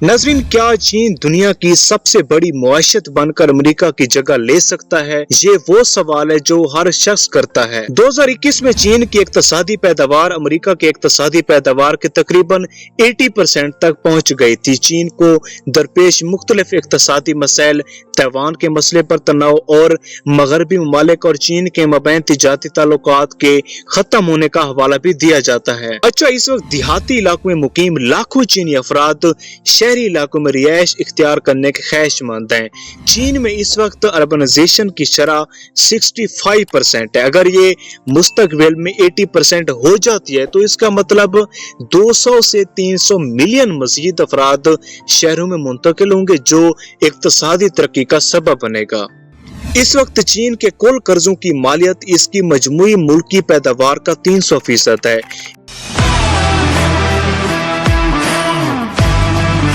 नजरीन, क्या चीन दुनिया की सबसे बड़ी मुआशत बनकर अमेरिका की जगह ले सकता है? ये वो सवाल है जो हर शख्स करता है। 2021 में चीन की इक्तसादी पैदावार अमेरिका की इक्तसादी पैदावार के तकरीबन 80% तक पहुंच गई थी। चीन को दरपेश मुख्तलिफ इक्तसादी मसाइल, ताइवान के मसले पर तनाव और मगरबी ममालिक और चीन के मबैन तिजारती ताल्लुकात के खत्म होने का हवाला भी दिया जाता है। अच्छा, इस वक्त देहाती इलाकों में मुकीम लाखों चीनी अफराद शहरी इलाकों में रिहाइश इख्तियार करने के ख्वाहिशमंद हैं। चीन में इस वक्त अर्बनाइजेशन की शरह 65% है। अगर ये मुस्तकबिल में 80% हो जाती है तो इसका मतलब 200 से 300 मिलियन मजीद अफराद शहरों में मुंतकिल होंगे, जो इक्तसादी तरक्की का सबब बनेगा। इस वक्त चीन के कुल कर्जों की मालियत इसकी मजमूई मुल्की पैदावार का 300% है।